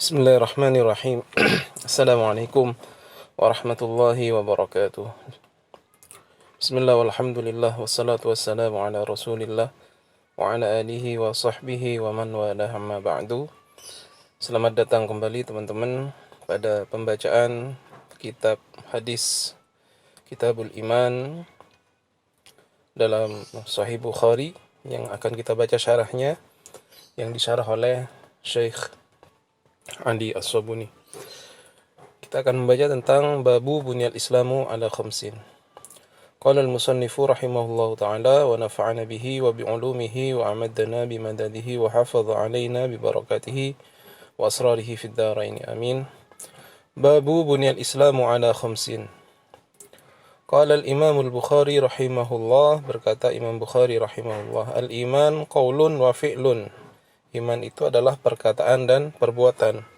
Bismillahirrahmanirrahim. Assalamualaikum warahmatullahi wabarakatuh. Bismillah walhamdulillah wassalatu wassalamu ala rasulillah wa ala alihi wa sahbihi wa man walah amma ba'du. Selamat datang kembali teman-teman pada pembacaan kitab hadis Kitabul Iman dalam Sahih Bukhari yang akan kita baca syarahnya yang disyarah oleh Syekh Ali As-Sabuni. Kita akan membaca tentang babu bunyal islamu ala khamsin. Qala al-musannifu rahimahullahu ta'ala wa nafa'ana bihi wa bi'ulumihi wa amaddana bimadadihi wa hafadha alaina bibarakatihi wa asrarihi fid dharain amin. Babu bunyal islamu ala khamsin. Qala al-imam al-Bukhari rahimahullah, berkata Imam Bukhari rahimahullah, al-iman qaulun wa fi'lun. Iman itu adalah perkataan dan perbuatan.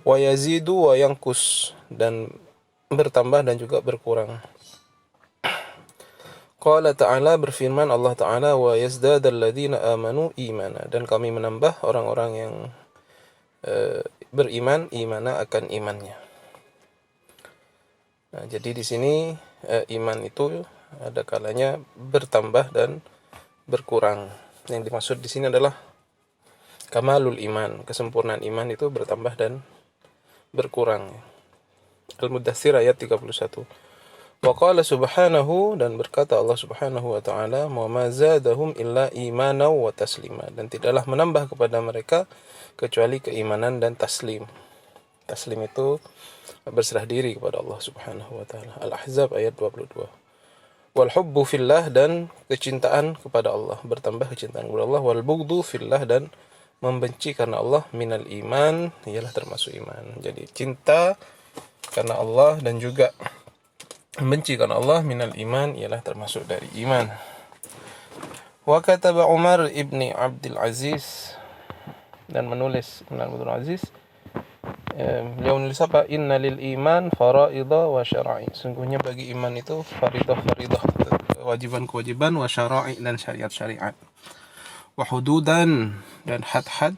Wa yazidu wa yanqus, dan bertambah dan juga berkurang. Qala ta'ala, berfirman Allah Ta'ala, wa yazdadal ladzina amanu imana, dan kami menambah orang-orang yang beriman imana akan imannya. Nah, jadi di sini iman itu ada kalanya bertambah dan berkurang. Yang dimaksud di sini adalah kamalul iman, kesempurnaan iman itu bertambah dan berkurang. Al-Muddathir ayat 31. Wa qala subhanahu, dan berkata Allah Subhanahu wa ta'ala, wa ma zadahum illa imanan wa taslima, dan tidaklah menambah kepada mereka kecuali keimanan dan taslim. Taslim itu berserah diri kepada Allah Subhanahu wa ta'ala. Al-Ahzab ayat 22. Wal hubbu fillah, dan kecintaan kepada Allah, bertambah kecintaan kepada Allah. Wal bughdhu fillah, dan membenci karena Allah, minal iman, ialah termasuk iman. Jadi cinta karena Allah dan juga membenci karena Allah, minal iman, ialah termasuk dari iman. Wa kataba Umar ibni Abdul Aziz, dan menulis Umar ibn Abdul Aziz, beliau menulis apa? Inna lil iman faraidah wa syara'i. Sungguhnya bagi iman itu faridah, kewajiban-kewajiban, wa syara'i, dan syariat-syariat. Wa hududan, dan had-had,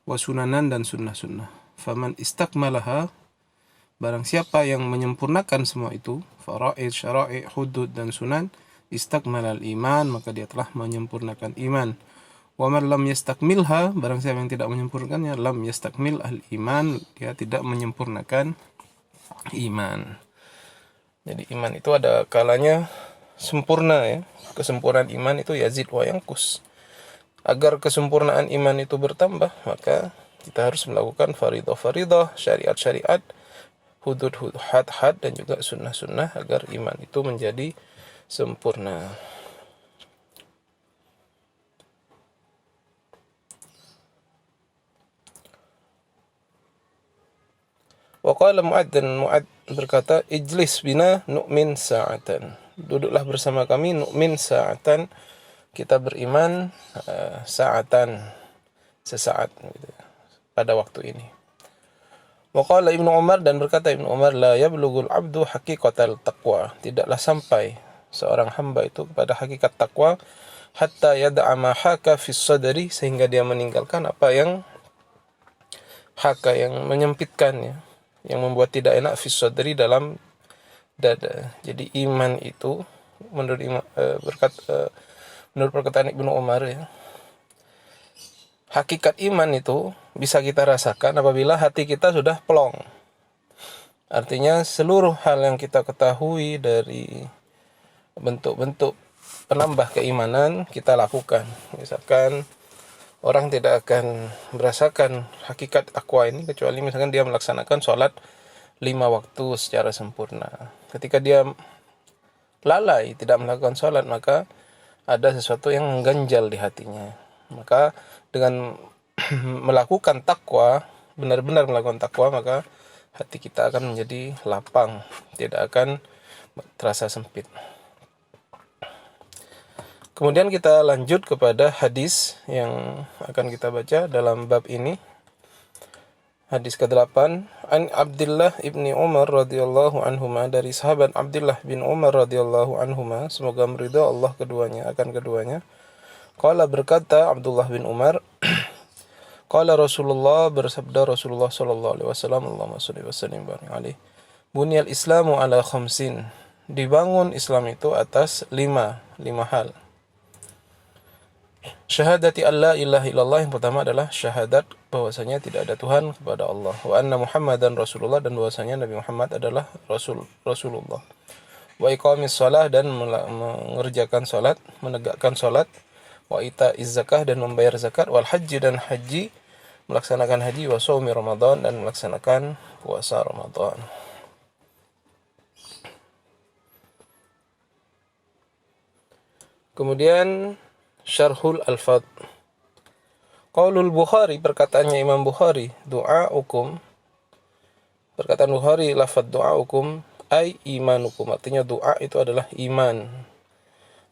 wa sunanan, dan sunnah-sunnah. Faman istakmalaha, barang siapa yang menyempurnakan semua itu, faraid, syara'i, hudud, dan sunan, istakmalal iman, maka dia telah menyempurnakan iman. Wa man lam yastakmilha, barang siapa yang tidak menyempurnakannya, lam yastakmil al-iman, dia tidak menyempurnakan iman. Jadi iman itu ada kalanya sempurna, ya. Kesempurnaan iman itu yazid wa yanqus. Agar kesempurnaan iman itu bertambah, maka kita harus melakukan faridah-faridah, syariat-syariat, hudud-hudud, had-had, dan juga sunnah-sunnah agar iman itu menjadi sempurna. Wa qala Mu'ad, dan Mu'ad berkata, ijlis bina nu'min sa'atan. Duduklah bersama kami, nu'min sa'atan, kita beriman sa'atan, sesaat gitu, pada waktu ini. Wa qala Ibnu Umar, dan berkata Ibnu Umar, la yablughul abdu haqiqatal taqwa, tidaklah sampai seorang hamba itu kepada hakikat takwa, hatta yada'a ma haka fis sadri, sehingga dia meninggalkan apa yang haka, yang menyempitkannya, yang membuat tidak enak, fis sadri, dalam dada. Jadi iman itu menurut menurut perkataan Ibnu Umar, ya, hakikat iman itu bisa kita rasakan apabila hati kita sudah plong. Artinya seluruh hal yang kita ketahui dari bentuk-bentuk penambah keimanan kita lakukan. Misalkan orang tidak akan merasakan hakikat takwa ini kecuali misalkan dia melaksanakan sholat 5 waktu secara sempurna. Ketika dia lalai tidak melakukan sholat, maka ada sesuatu yang mengganjal di hatinya. Maka dengan melakukan takwa, benar-benar melakukan takwa, maka hati kita akan menjadi lapang, tidak akan terasa sempit. Kemudian kita lanjut kepada hadis yang akan kita baca dalam bab ini. Hadis ke-8, an Abdullah ibni Umar radhiyallahu anhuma, dari sahabat Abdullah bin Umar radhiyallahu anhuma, semoga meridha Allah keduanya, akan keduanya. Qala, berkata Abdullah bin Umar, Qala Rasulullah, bersabda Rasulullah sallallahu alaihi wasallam, Allahumma shalli wa sallim barik alaihi. Bunyal Islamu ala khamsin. Dibangun Islam itu atas lima hal. Syahadati alla ilaha illallah, yang pertama adalah syahadat bahwasanya tidak ada Tuhan kepada Allah. Wa anna Muhammadan Rasulullah, dan bahwasanya Nabi Muhammad adalah Rasulullah. Wa iqamis shalah, dan mengerjakan salat, menegakkan salat. Wa ita'iz zakah, dan membayar zakat. Wal haji, dan haji, melaksanakan haji. Wa shaumi Ramadan, dan melaksanakan puasa Ramadan. Kemudian Syarhul Alfad. Qaulul Bukhari, perkataannya Imam Bukhari, du'aukum, perkataan Bukhari, lafadz du'aukum ay imanukum, artinya doa itu adalah iman.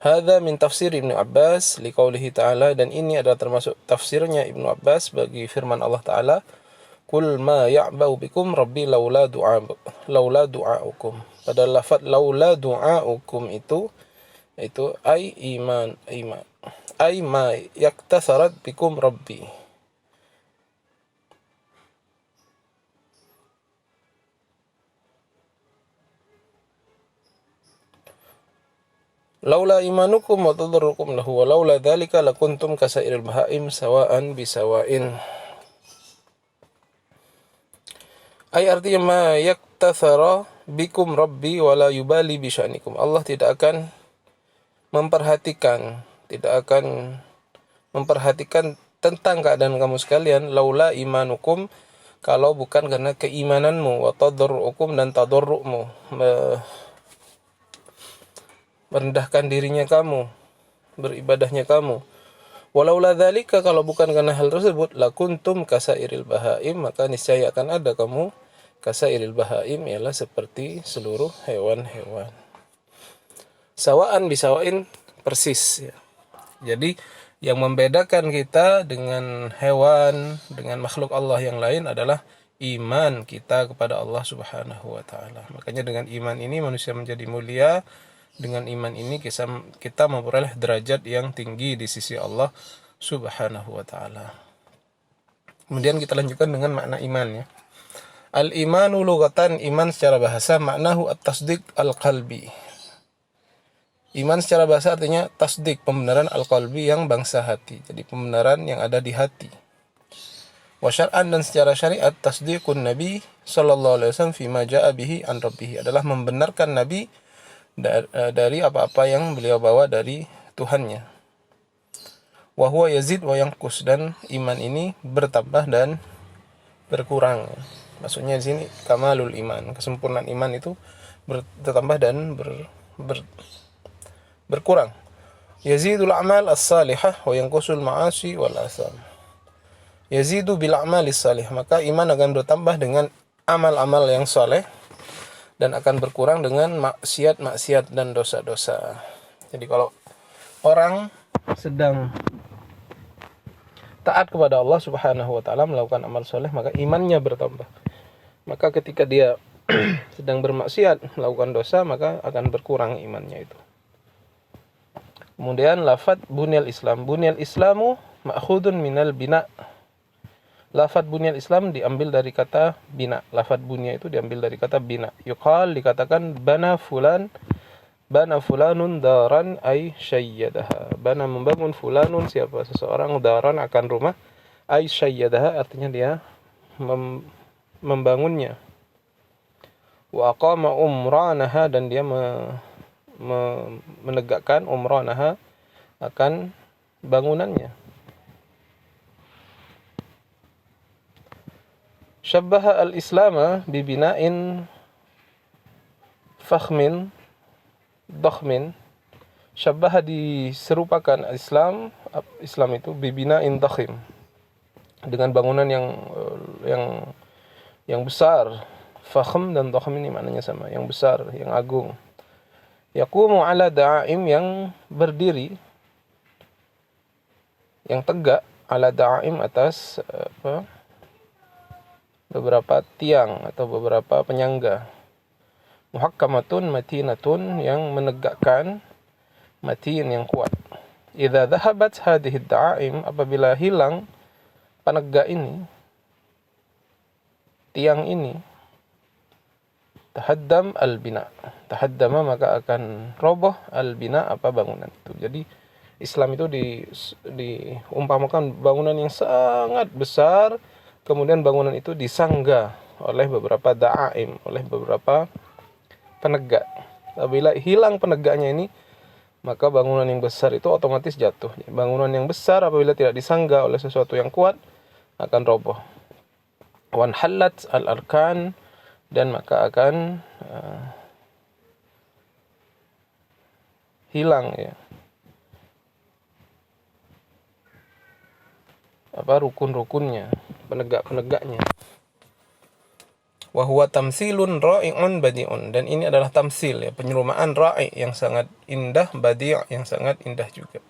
Hadza min tafsir Ibnu Abbas liqaulihi ta'ala, dan ini adalah termasuk tafsirnya Ibnu Abbas bagi firman Allah Ta'ala, Qul ma ya'ba'u bikum rabbi laula du'aukum. Pada lafadz laula du'aukum itu ay iman. Ay ma yaktasarat bikum rabbi. Laula imanukum wa tadarrukum lahu wa laula dzalika lakuntum kasairil bahaim sawaan bisawa'in. Ay artinya ma yaktasara bikum rabbi wa la yubali bisya'nikum. Allah tidak akan memperhatikan tentang keadaan kamu sekalian, laula imanukum, kalau bukan karena keimananmu, wa tadarrukum, dan tadarru'mu, merendahkan dirinya kamu, beribadahnya kamu. Walaula dzalika, kalau bukan karena hal tersebut, lakuntum kasairil bahaim, maka niscaya akan ada kamu kasairil bahaim, ialah seperti seluruh hewan-hewan. Sawaan bisawain, persis ya. Jadi yang membedakan kita dengan hewan, dengan makhluk Allah yang lain adalah iman kita kepada Allah Subhanahu wa taala. Makanya dengan iman ini manusia menjadi mulia. Dengan iman ini kita memperoleh derajat yang tinggi di sisi Allah Subhanahu wa taala. Kemudian kita lanjutkan dengan makna iman ya. Al-imanu lughatan, iman secara bahasa, maknahu at-tasdiq al-qalbi. Iman secara bahasa artinya tasdik, pembenaran al-qalbi, yang bangsa hati. Jadi pembenaran yang ada di hati. Wa syar'an, dan secara syariat, tasdiqun Nabi sallallahu alaihi wasallam fima ja'a bihi an rabbih, adalah membenarkan Nabi dari apa-apa yang beliau bawa dari Tuhannya. Wa huwa yazid wa yanqus, dan iman ini bertambah dan berkurang. Maksudnya di sini kamalul iman, kesempurnaan iman itu bertambah dan berkurang. Yazidul a'mal as-salihah wa yanqusul ma'asi wal atham. Yazidu bil a'mali salih, maka iman akan bertambah dengan amal-amal yang saleh, dan akan berkurang dengan maksiat-maksiat dan dosa-dosa. Jadi kalau orang sedang taat kepada Allah Subhanahu wa taala, melakukan amal saleh, maka imannya bertambah. Maka ketika dia sedang bermaksiat, melakukan dosa, maka akan berkurang imannya itu. Kemudian lafadz bunyal Islam. Bunyal Islamu ma'khudun minal bina. Lafadz bunyal Islam diambil dari kata bina. Lafadz bunya itu diambil dari kata bina. Yuqal, dikatakan bana fulanun daran ay syayyadaha. Bana, membangun, fulanun, siapa, seseorang, daran, akan rumah, ay syayyadaha, artinya dia membangunnya. Wa aqama umranaha, dan dia menegakkan umranaha, akan bangunannya. Syabbaha al-islama bibina'in fakhmin dakhmin. Syabbaha, diserupakan Islam itu bibina'in dakhim, dengan bangunan yang besar. Fakhm dan dakhim ini maknanya sama, yang besar, yang agung. Yaqumu ala da'aim, yang berdiri, yang tegak, ala da'aim, atas beberapa tiang atau beberapa penyangga. Muhakkamatun matinatun, yang menegakkan, matin, yang kuat. Idza dhahabat hadhihi da'aim, apabila hilang penegak ini, tiang ini, tahaddam al-bina. Tahaddama maka akan roboh al-bina apa bangunan itu. Jadi Islam itu diumpamakan bangunan yang sangat besar, kemudian bangunan itu disangga oleh beberapa da'aim, oleh beberapa penegak. Apabila hilang penegaknya ini, maka bangunan yang besar itu otomatis jatuh. Bangunan yang besar apabila tidak disangga oleh sesuatu yang kuat akan roboh. Wan halat al-arkan, dan maka akan hilang ya rukun-rukunnya, penegak-penegaknya. Wa huwa tamsilun ra'i'un badi'un, dan ini adalah tamsil ya, penyerumaan ra'i yang sangat indah, badi' yang sangat indah juga.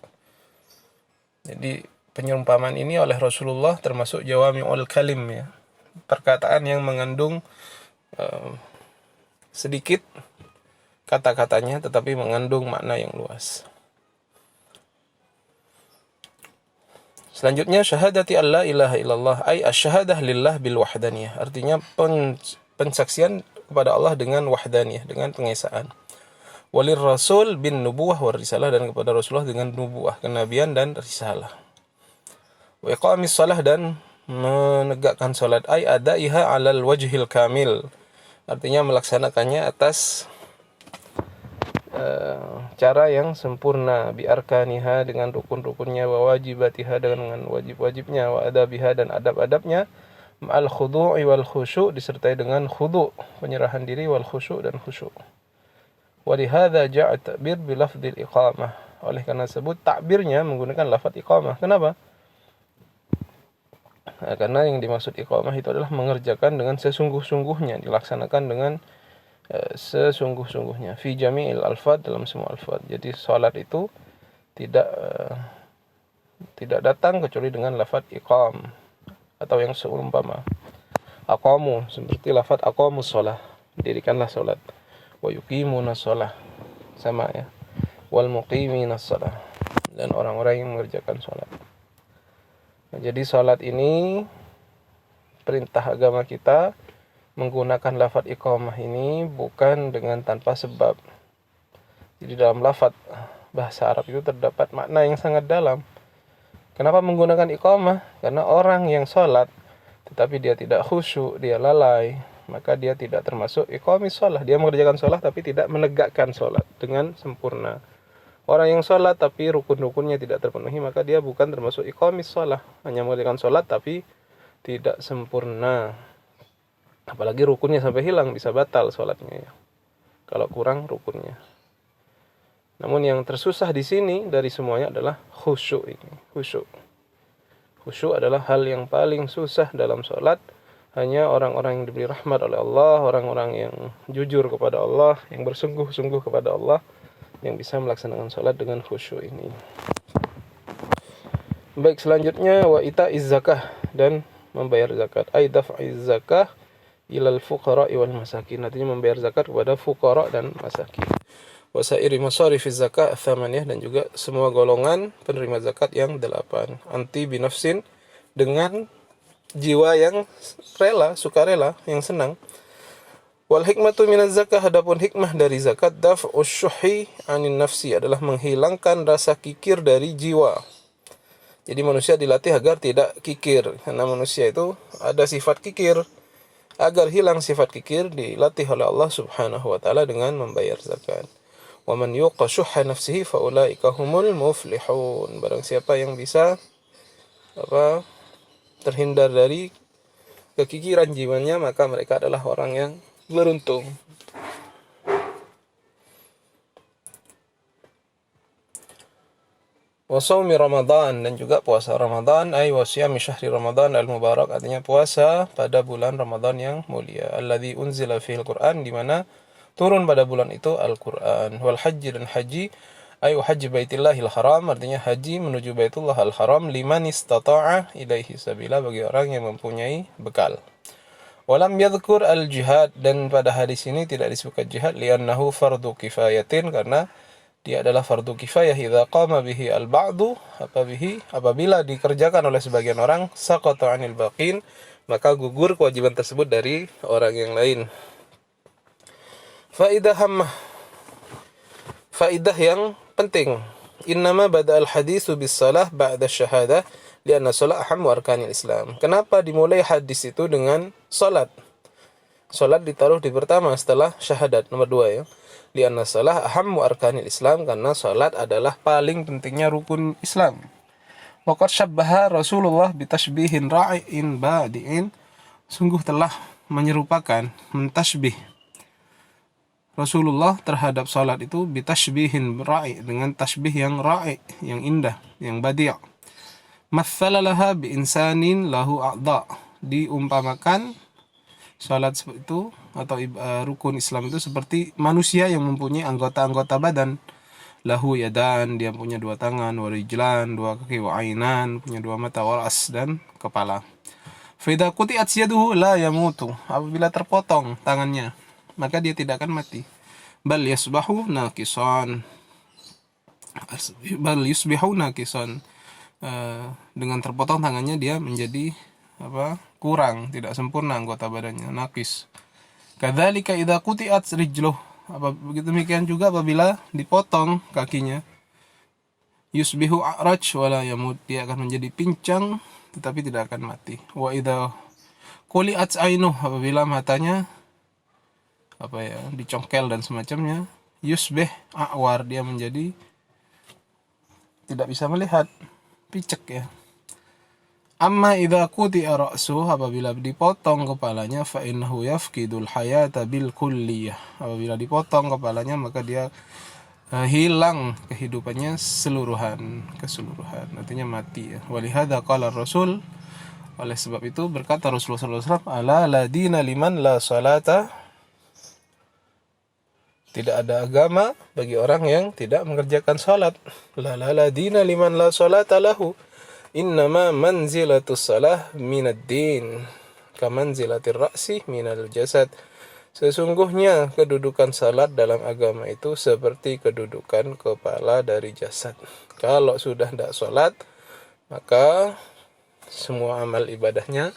Jadi penyumpamaan ini oleh Rasulullah termasuk jawami'ul kalim ya, perkataan yang mengandung sedikit kata-katanya tetapi mengandung makna yang luas. Selanjutnya syahadati alla ilaha illallah ay asyahadah lillah bil wahdaniyah, artinya pensaksian kepada Allah dengan wahdaniyah, dengan pengesaan. Walir rasul bin nubuwah war risalah, dan kepada Rasulullah dengan nubuwah, kenabian dan risalah. Wa iqamis shalah, dan menegakkan salat ay adaiha alal wajhil kamil, artinya melaksanakannya atas cara yang sempurna, biarkaniha dengan rukun-rukunnya, wa wajibatiha dengan wajib-wajibnya, wa adabiha dan adab-adabnya, ma'al khudu'i wal khusyu', disertai dengan khudu', penyerahan diri, wal khusyu' dan khusyu'. Wa lihadza ja'a ta'bir bi lafdzil iqamah, oleh karena sebut takbirnya menggunakan lafaz iqamah. Kenapa? Nah, karena yang dimaksud iqamah itu adalah mengerjakan dengan sesungguh-sungguhnya, dilaksanakan dengan sesungguh-sungguhnya, fi jami'il alfad, dalam semua alfad. Jadi salat itu tidak datang kecuali dengan lafaz iqam, atau yang seumpama aqamu, seperti lafaz aqamus shalah, dirikanlah salat. Wa yuqimunas shalah, sama ya, wal muqiminas shalah, dan orang-orang yang mengerjakan salat. Nah, jadi salat ini perintah agama kita menggunakan lafaz iqamah ini bukan dengan tanpa sebab. Jadi dalam lafaz bahasa Arab itu terdapat makna yang sangat dalam. Kenapa menggunakan iqamah? Karena orang yang sholat tetapi dia tidak khusyuk, dia lalai, maka dia tidak termasuk iqamis shalah. Dia mengerjakan sholat tapi tidak menegakkan sholat dengan sempurna. Orang yang sholat tapi rukun-rukunnya tidak terpenuhi, maka dia bukan termasuk iqamis shalah. Hanya mengerjakan sholat tapi tidak sempurna. Apalagi rukunnya sampai hilang, bisa batal sholatnya ya, kalau kurang rukunnya. Namun yang tersusah di sini dari semuanya adalah khusyuk ini. Khusyuk adalah hal yang paling susah dalam sholat. Hanya orang-orang yang diberi rahmat oleh Allah, orang-orang yang jujur kepada Allah, yang bersungguh-sungguh kepada Allah, yang bisa melaksanakan sholat dengan khusyuk ini. Baik, selanjutnya wa ita'iz zakah, dan membayar zakat. Ay daf'iz zakah ilal fuqara wal masakin, artinya membayar zakat kepada fuqara dan masakin. Wasairi masarifiz zakat tsamaniyah, dan juga semua golongan penerima zakat yang 8. Anti binafsin, dengan jiwa yang rela, sukarela, yang senang. Wal hikmatu minaz zakah, adapun hikmah dari zakat, daf'us syuhi 'anin nafsi, adalah menghilangkan rasa kikir dari jiwa. Jadi manusia dilatih agar tidak kikir, karena manusia itu ada sifat kikir. Agar hilang sifat kikir, dilatih oleh Allah Subhanahu wa taala dengan membayar zakat. Wa man yuqa syuhha nafsihi fa ulaika humul muflihun. Barang siapa yang bisa terhindar dari kekikiran jiwanya, maka mereka adalah orang yang beruntung. Wa shaumi Ramadan, dan juga puasa Ramadan, ay wa siyami syahri Ramadan al-mubarak, artinya puasa pada bulan Ramadan yang mulia. Alladzi unzila fihil Qur'an, di mana turun pada bulan itu Al-Qur'an. Wal haji, dan haji, ay haji baitillahil haram, artinya haji menuju Baitullah al-Haram, liman istata'a ilaihi sabila, bagi orang yang mempunyai bekal. Walam yadhkur al-jihad, dan pada hadis ini tidak disebutkan jihad, li'annahu fardu kifayatin, karena dia adalah fardu kifayah idza qama bihi al-ba'du, apabila dikerjakan oleh sebagian orang, saqata 'anil baqin, maka gugur kewajiban tersebut dari orang yang lain. Faidah yang penting. Innama bada'al haditsu bis salah ba'da syahadah lianna shalah ahammu arkanil Islam. Kenapa dimulai hadis itu dengan salat? Salat ditaruh di pertama setelah syahadat, nomor 2 ya. Lianna shalah ahammu arkanil Islam, karena salat adalah paling pentingnya rukun Islam. Waqad syabbaha Rasulullah bitashbihin ra'iin badi'in. Sungguh telah menyerupakan, mentasbih Rasulullah terhadap salat itu bitashbihin ra'i, dengan tasbih yang ra'i, yang indah, yang badi'. Matsala laha bi insanin lahu a'dha. Diumpamakan salat itu atau rukun Islam itu seperti manusia yang mempunyai anggota-anggota badan. Lahu yadan, dia punya 2 tangan, wa rijlan, 2 kaki, wa ainan, punya 2 mata, wa ras, dan kepala. Fa idza quti'at yaduhu la yamutu. Apabila terpotong tangannya, maka dia tidak akan mati. Bal yusbihu naqisan. Dengan terpotong tangannya dia menjadi kurang, tidak sempurna anggota badannya, naqis. Kadzalika idza quti'at rijluh. Begitu demikian juga apabila dipotong kakinya, yusbihu a'raj wala yamut, dia akan menjadi pincang tetapi tidak akan mati. Wa idza quli'at ainuh, apabila matanya dicongkel dan semacamnya, yusbih a'war, dia menjadi tidak bisa melihat, picek ya. Amma idza quti'a ra'suhu, apabila dipotong kepalanya, fa innahu yafqidul hayata bil kulliyah. Apabila dipotong kepalanya, maka dia hilang kehidupannya keseluruhan, artinya mati ya. Walihada qala Rasul, oleh sebab itu berkata Rasulullah SAW, ala la dina liman la salata, tidak ada agama bagi orang yang tidak mengerjakan salat. La dina liman la salata lahu. Innama manzilatus salah minad din kamanzilatir ra'si minal jasad. Sesungguhnya kedudukan salat dalam agama itu seperti kedudukan kepala dari jasad. Kalau sudah tidak salat, maka semua amal ibadahnya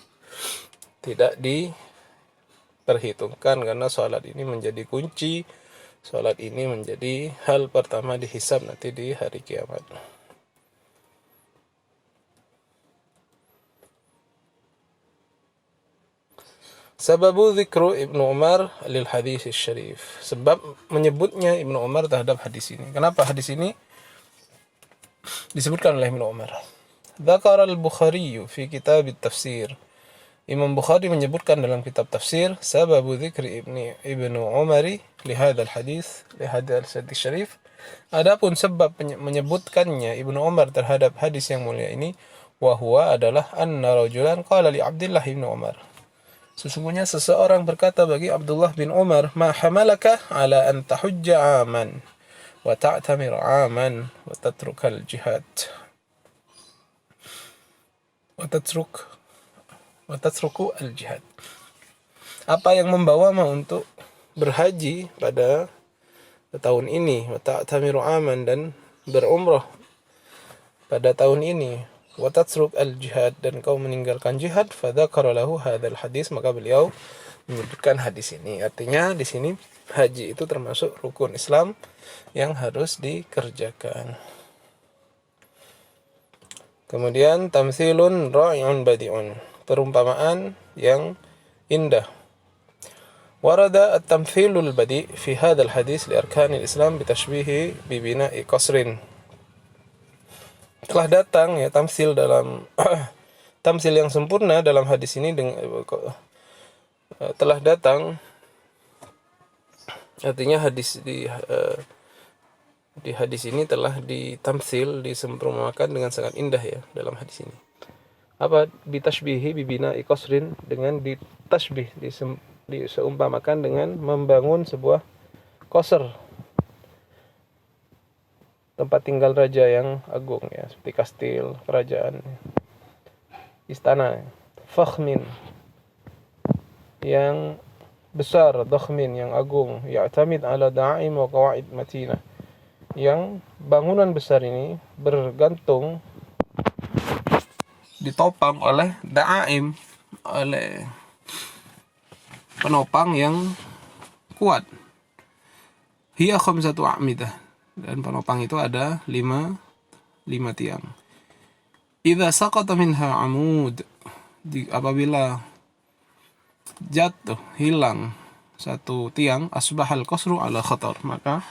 tidak diperhitungkan, karena salat ini menjadi kunci. Salat ini menjadi hal pertama dihisab nanti di hari kiamat. Sababu dzikru Ibnu Umar lil hadis syarif. Sebab menyebutnya Ibnu Umar terhadap hadis ini. Kenapa hadis ini disebutkan oleh Ibnu Umar? Dzakara al-Bukhari fi kitab at-tafsir. Imam Bukhari menyebutkan dalam kitab tafsir, sababu dzikri Ibnu Umar li hadzal hadis, li hadzal hadis syarif. Adapun sebab menyebutkannya Ibnu Umar terhadap hadis yang mulia ini, wa huwa adalah anna rajulan qala li Abdullah bin Umar. Sesungguhnya seseorang berkata bagi Abdullah bin Umar, ma hamalaka ala an tahujja aman wa ta'tamir aman wa tatrukal jihad wa tatruku al jihad. Apa yang membawamu untuk berhaji pada tahun ini, wa ta'tamiru aman, dan berumrah pada tahun ini, wa tatruk al jihad, dan kau meninggalkan jihad. Fadzakara lahu hadzal hadis, maka beliau menyebutkan hadis ini. Artinya di sini haji itu termasuk rukun Islam yang harus dikerjakan. Kemudian tamtsilun ra'iun badi'un, perumpamaan yang indah. Warada at-tamthilul badi' fi hadzal hadis li arkanil Islam bitashbihi bi bina'i qasrin. Telah datang ya tamsil dalam tamsil yang sempurna dalam hadis ini telah datang, artinya hadis di hadis ini telah ditamsil, disempurnakan dengan sangat indah ya dalam hadis ini. Apa? Bitashbihi bibina iqasrin, dengan ditasbih, diseumpamakan dengan membangun sebuah qasr, tempat tinggal raja yang agung ya, seperti kastil, kerajaan, istana, fakhmin, yang besar, dakhmin, yang agung, ya'tamid ala da'im wa qawaid matinah, yang bangunan besar ini bergantung, ditopang oleh da'aim, oleh penopang yang kuat. Hiya khamsatu a'midah, dan penopang itu ada lima tiang. Idza saqata minha amud, apabila jatuh, hilang satu tiang, asbahal qasru ala khatar, maka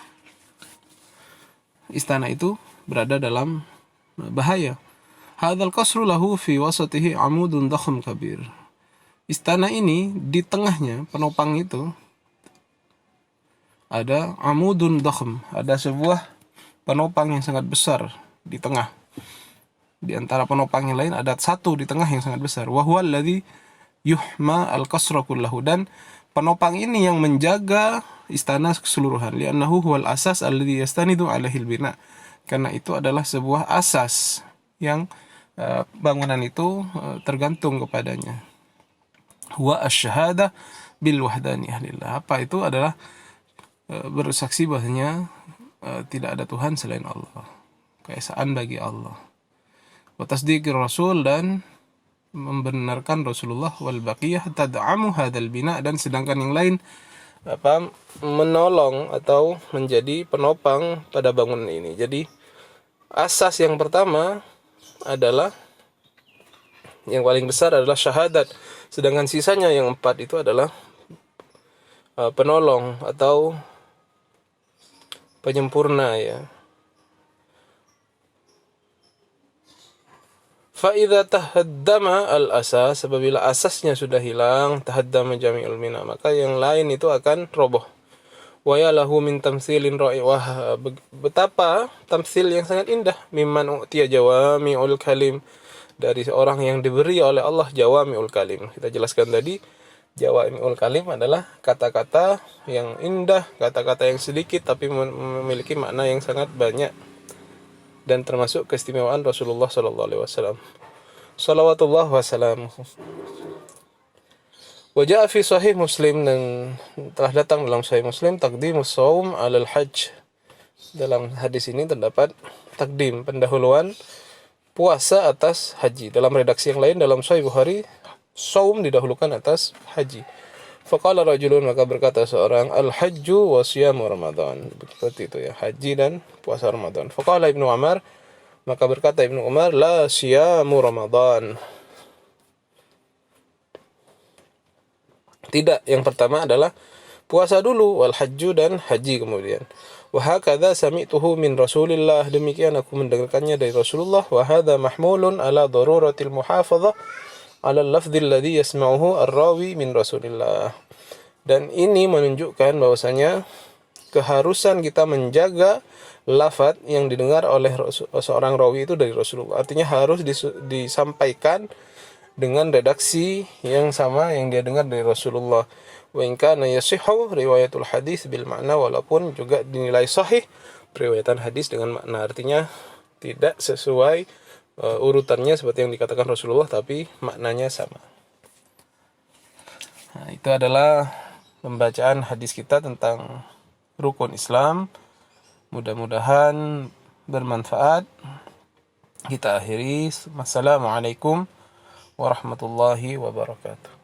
istana itu berada dalam bahaya. Hadzal qasru lahu fi wasatihi amudun dakhum kabir. Istana ini di tengahnya, penopang itu ada amudun dakhum, ada sebuah penopang yang sangat besar di tengah. Di antara penopang yang lain ada satu di tengah yang sangat besar. Wa huwa alladhi yuhma al-qasra kullahu, dan penopang ini yang menjaga istana keseluruhan. Li'annahu huwal asas alladhi yastanidu alaihi al-bina, karena itu adalah sebuah asas yang bangunan itu tergantung kepadanya. Wa asyhada bil wahdaniyah lillah. Apa itu? Adalah bersaksi bahwasanya tidak ada Tuhan selain Allah, keesaan bagi Allah. Wa tasdiqir rasul, dan membenarkan Rasulullah. Wal baqiyah tad'amu hadzal bina, dan sedangkan yang lain menolong atau menjadi penopang pada bangunan ini. Jadi asas yang pertama adalah, yang paling besar adalah syahadat, sedangkan sisanya yang 4 itu adalah penolong atau penyempurna, ya. Fa'idha tahaddama al-asas, apabila asasnya sudah hilang, tahaddama jami'ul bina, maka yang lain itu akan roboh. Wa ya lahu min tamtsilin ra'i, wah betapa tamtsil yang sangat indah, mimman u'tiya jawami'ul kalim, dari seorang yang diberi oleh Allah jawami'ul kalim. Kita jelaskan tadi, jawami'ul kalim adalah kata-kata yang indah, kata-kata yang sedikit tapi memiliki makna yang sangat banyak, dan termasuk keistimewaan Rasulullah sallallahu alaihi wasallam. Shalawatullah wassalamu. Wajah fi sahih Muslim, dan telah datang dalam sahih Muslim, taqdimus shaum 'alal hajj. Dalam hadis ini terdapat takdim, pendahuluan puasa atas haji. Dalam redaksi yang lain dalam sahih Bukhari, shaum didahulukan atas haji. Faqala rajulun, maka berkata seorang, al-hajju wa siyamu Ramadan. Seperti itu, ya, haji dan puasa Ramadan. Faqala Ibnu Umar, maka berkata Ibnu Umar, la siyamu Ramadan. Tidak, yang pertama adalah puasa dulu, wal hajju, dan haji kemudian. Wa hakadha sami'tuhu min Rasulillah, demikian aku mendengarkannya dari Rasulullah. Wa hadha mahmulun ala daruratil muhafadhah ala al-lafdhi alladhi yasma'uhu ar-rawi min Rasulillah. Dan ini menunjukkan bahwasanya keharusan kita menjaga lafaz yang didengar oleh seorang rawi itu dari Rasulullah. Artinya harus disampaikan dengan redaksi yang sama yang dia dengar dari Rasulullah. Wa in kana yasihhu riwayatul hadis bil makna, walaupun juga dinilai sahih periwayatan hadis dengan makna, artinya tidak sesuai urutannya seperti yang dikatakan Rasulullah, tapi maknanya sama. Nah, itu adalah pembacaan hadis kita tentang rukun Islam. Mudah-mudahan bermanfaat. Kita akhiri. Wassalamualaikum warahmatullahi wabarakatuh.